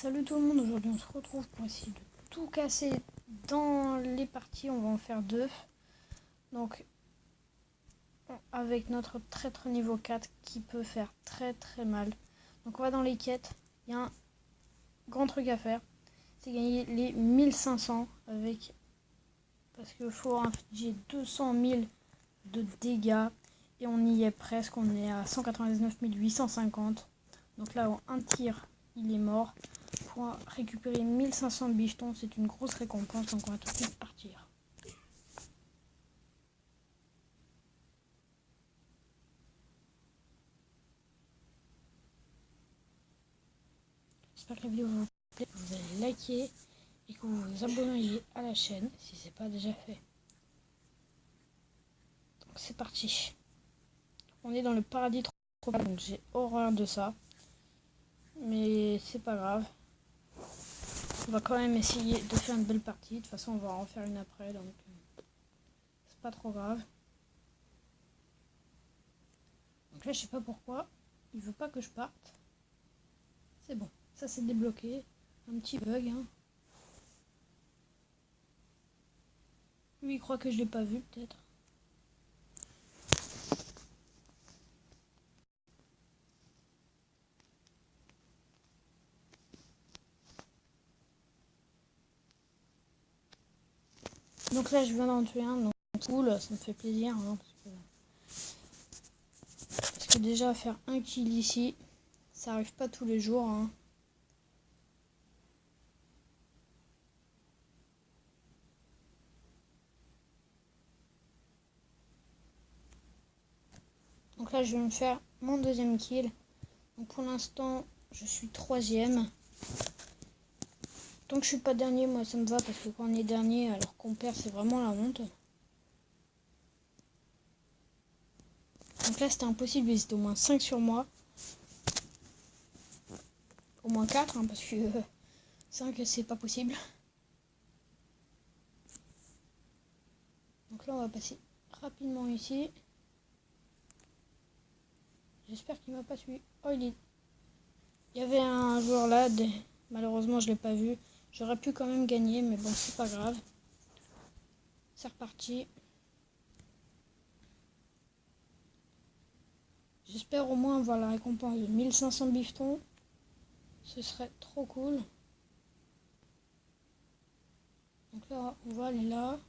Salut tout le monde, aujourd'hui on se retrouve pour essayer de tout casser dans les parties. On va en faire deux. Donc avec notre traître niveau 4 qui peut faire très mal. Donc on va dans les quêtes. Il y a un grand truc à faire. C'est gagner les 1500 avec... Parce qu'il faut infliger 200 000 de dégâts. Et on y est presque, on est à 199 850. Donc là, un tir, il est mort. Pour récupérer 1500 bichetons, c'est une grosse récompense, donc on va tout de suite partir. J'espère que la vidéo vous plaît, que vous allez liker et que vous vous abonneriez à la chaîne si ce n'est pas déjà fait. Donc c'est parti. On est dans le paradis tropical, donc j'ai horreur de ça. Mais c'est pas grave. On va quand même essayer de faire une belle partie. De toute façon, on va en faire une après, donc c'est pas trop grave. Donc là, je sais pas pourquoi. Il veut pas que je parte. C'est bon. Ça, c'est débloqué. Un petit bug, hein. Lui, il croit que je l'ai pas vu, peut-être. Donc là, je viens d'en tuer un, donc cool, ça me fait plaisir, hein, parce que déjà, faire un kill ici, ça arrive pas tous les jours, hein. Donc là, je vais me faire mon deuxième kill. Donc pour l'instant, je suis troisième. Tant que je suis pas dernier, moi ça me va, parce que quand on est dernier, alors qu'on perd, c'est vraiment la honte. Donc là, c'était impossible, ils étaient au moins 5 sur moi. Au moins 4, hein, parce que 5, c'est pas possible. Donc là, on va passer rapidement ici. J'espère qu'il m'a pas suivi. Oh, il y avait un joueur là, malheureusement je l'ai pas vu. J'aurais pu quand même gagner, mais bon, c'est pas grave. C'est reparti. J'espère au moins avoir la récompense de 1500 bifetons. Ce serait trop cool. Donc là, on va aller là.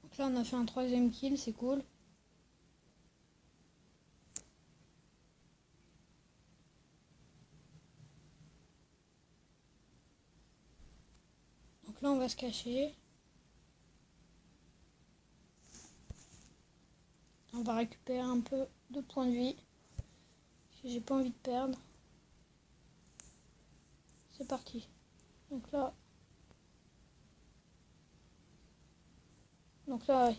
Donc là, on a fait un troisième kill, c'est cool. Donc là, on va se cacher. On va récupérer un peu de points de vie. J'ai pas envie de perdre. C'est parti. Donc là,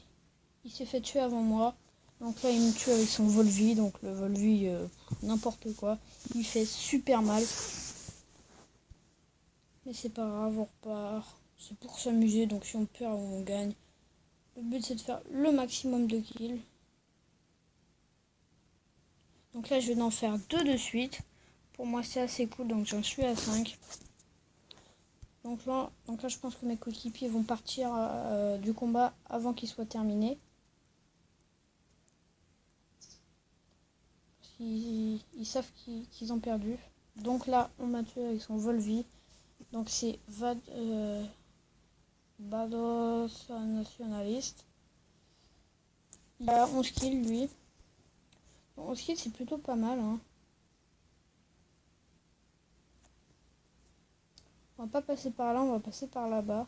il s'est fait tuer avant moi. Donc là, il me tue avec son Volvi. Donc le Volvi, n'importe quoi. Il fait super mal. Mais c'est pas grave, on repart. C'est pour s'amuser, donc si on perd ou on gagne. Le but, c'est de faire le maximum de kills. Donc là, je vais en faire 2 de suite. Pour moi, c'est assez cool, donc j'en suis à 5. Donc là, je pense que mes coéquipiers vont partir du combat avant qu'il soit terminé. Ils savent qu'ils ont perdu. Donc là, on m'a tué avec son Volvi. Donc c'est Vados Nationaliste. Il a 11 kills, lui. 11 kills, c'est plutôt pas mal, hein. On va pas passer par là, on va passer par là-bas.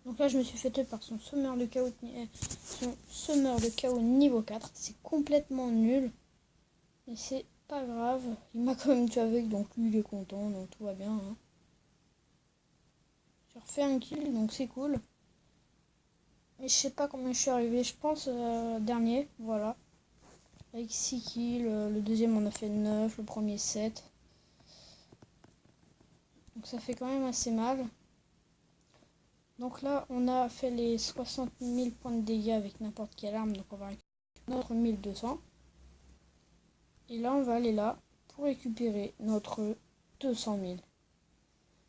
Donc là, je me suis fait tuer par son semeur de chaos niveau 4. C'est complètement nul. Mais c'est pas grave. Il m'a quand même tué avec, donc lui, il est content, donc tout va bien, hein. J'ai refait un kill, donc c'est cool. Mais je sais pas combien je suis arrivé. Je pense dernier, voilà. Avec 6 kills. Le deuxième on a fait 9, le premier 7. Donc ça fait quand même assez mal. Donc là, on a fait les 60 000 points de dégâts avec n'importe quelle arme. Donc on va récupérer notre 1200. Et là, on va aller là pour récupérer notre 200 000.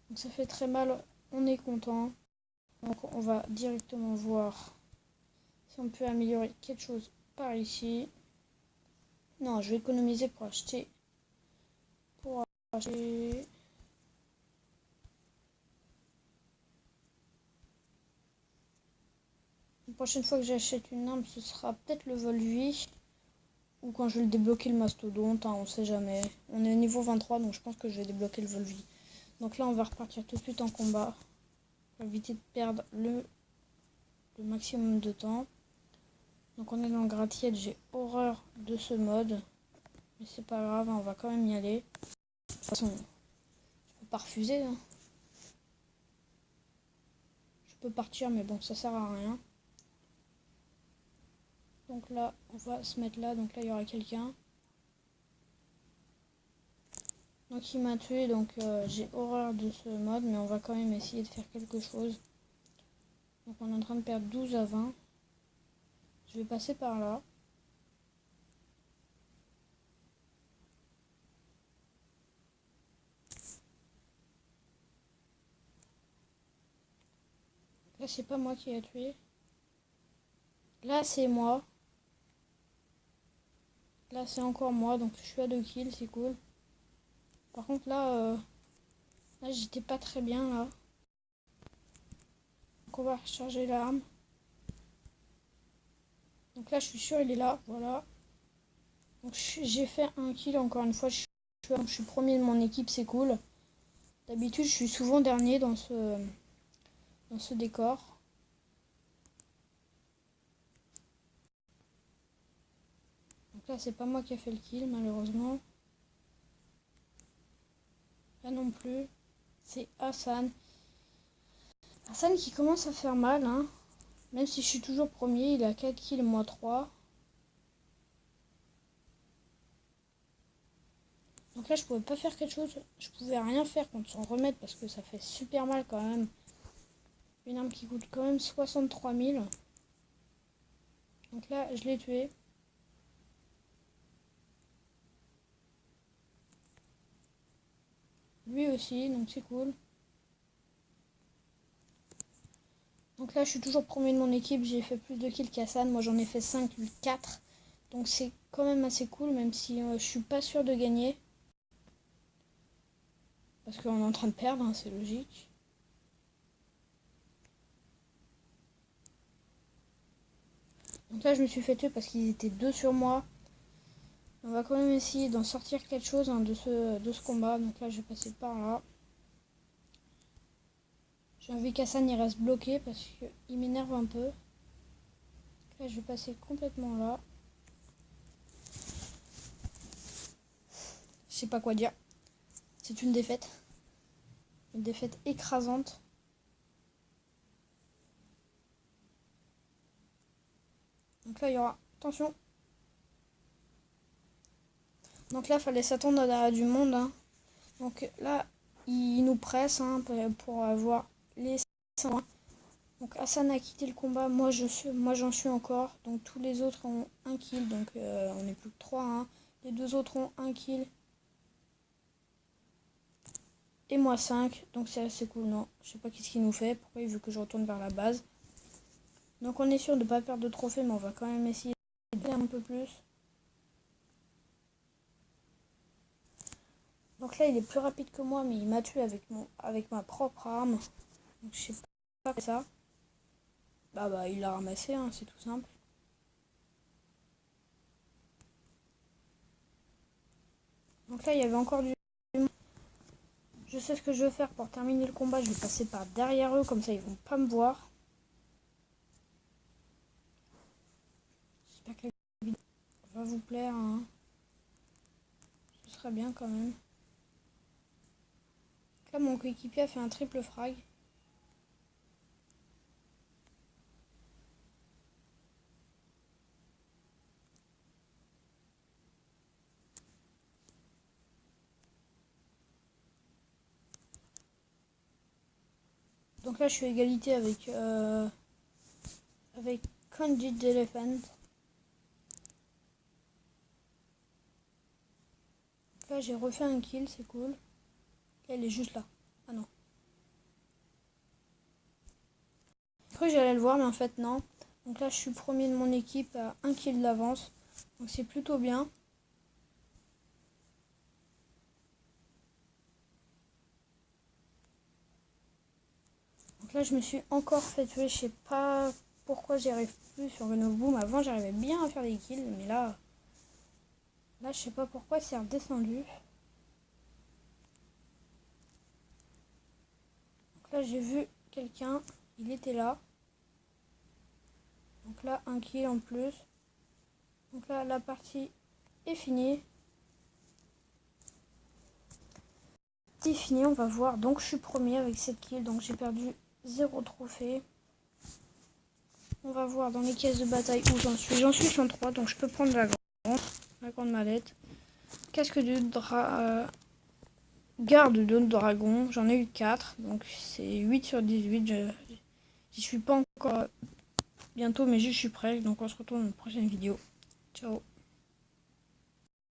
Donc ça fait très mal. On est content. Donc on va directement voir si on peut améliorer quelque chose par ici. Non, je vais économiser pour acheter. La prochaine fois que j'achète une arme, ce sera peut-être le Volvi. Ou quand je vais le débloquer le mastodonte, hein, on sait jamais. On est au niveau 23, donc je pense que je vais débloquer le Volvi. Donc là, on va repartir tout de suite en combat. Pour éviter de perdre le maximum de temps. Donc on est dans le gratte-ciel, j'ai horreur de ce mode. Mais c'est pas grave, hein, on va quand même y aller. De toute façon, je peux pas refuser. Hein. Je peux partir, mais bon, ça sert à rien. Donc là, on va se mettre là. Donc là, il y aura quelqu'un. Donc il m'a tué, donc j'ai horreur de ce mode, mais on va quand même essayer de faire quelque chose. Donc on est en train de perdre 12 à 20. Je vais passer par là. Là, c'est pas moi qui ai tué. Là, c'est moi. Là, c'est encore moi, donc je suis à 2 kills, c'est cool. Par contre, là j'étais pas très bien, là. Donc on va recharger l'arme. Donc là, je suis sûr, il est là, voilà. Donc j'ai fait un kill, encore une fois, je suis premier de mon équipe, c'est cool. D'habitude, je suis souvent dernier dans ce décor. Donc là, c'est pas moi qui a fait le kill, malheureusement. Là non plus. C'est Hassan. Hassan qui commence à faire mal, hein. Même si je suis toujours premier, il a 4 kills, moi 3. Donc là, je pouvais pas faire quelque chose. Je pouvais rien faire contre son remède parce que ça fait super mal quand même. Une arme qui coûte quand même 63 000. Donc là, je l'ai tué. Lui aussi, donc c'est cool. Donc là, je suis toujours premier de mon équipe. J'ai fait plus de kills qu'Hassan. Moi, j'en ai fait 5, lui 4. Donc c'est quand même assez cool, même si je suis pas sûr de gagner. Parce qu'on est en train de perdre, hein, c'est logique. Donc là, je me suis fait tuer parce qu'ils étaient 2 sur moi. On va quand même essayer d'en sortir quelque chose, hein, de ce combat. Donc là, je vais passer par là. J'ai envie qu'Hassan il reste bloqué parce qu'il m'énerve un peu. Là, je vais passer complètement là. Je sais pas quoi dire. C'est une défaite. Une défaite écrasante. Donc là, il y aura... Attention. Donc là, il fallait s'attendre à du monde. Hein. Donc là, il nous presse, hein, pour avoir les 5 points. Donc Hassan a quitté le combat. Moi, j'en suis encore. Donc tous les autres ont 1 kill. Donc on n'est plus que 3. Hein. Les 2 autres ont 1 kill. Et moi 5. Donc c'est assez cool. Non, je sais pas qu'est-ce qu'il nous fait. Pourquoi il veut que je retourne vers la base. Donc on est sûr de ne pas perdre de trophée. Mais on va quand même essayer de faire un peu plus. Donc là, il est plus rapide que moi, mais il m'a tué avec ma propre arme. Donc je sais pas ça. Bah, il l'a ramassé, hein, c'est tout simple. Donc là, il y avait encore du... Je sais ce que je vais faire pour terminer le combat. Je vais passer par derrière eux, comme ça, ils vont pas me voir. J'espère que la vidéo va vous plaire, hein. Ce serait bien quand même. Là, mon coéquipier a fait un triple frag. Donc là je suis à égalité avec Candid Elephant. Là j'ai refait un kill, c'est cool. Là, elle est juste là. Ah non. Après j'allais le voir mais en fait non. Donc là je suis premier de mon équipe à 1 kill d'avance. Donc c'est plutôt bien. Donc là je me suis encore fait tuer. Je sais pas pourquoi j'y arrive plus sur le no-boom. Avant j'arrivais bien à faire des kills. Mais là je sais pas pourquoi c'est redescendu. Donc là j'ai vu quelqu'un. Il était là. Donc là, un kill en plus. Donc là, la partie est finie. C'est fini, on va voir. Donc je suis premier avec 7 kills. Donc j'ai perdu 0 trophée. On va voir dans les caisses de bataille où j'en suis. J'en suis 103, donc je peux prendre la grande mallette. Casque de garde de dragon. J'en ai eu 4. Donc c'est 8 sur 18. J'y suis pas encore bientôt, mais je suis prêt. Donc on se retrouve dans une prochaine vidéo. Ciao.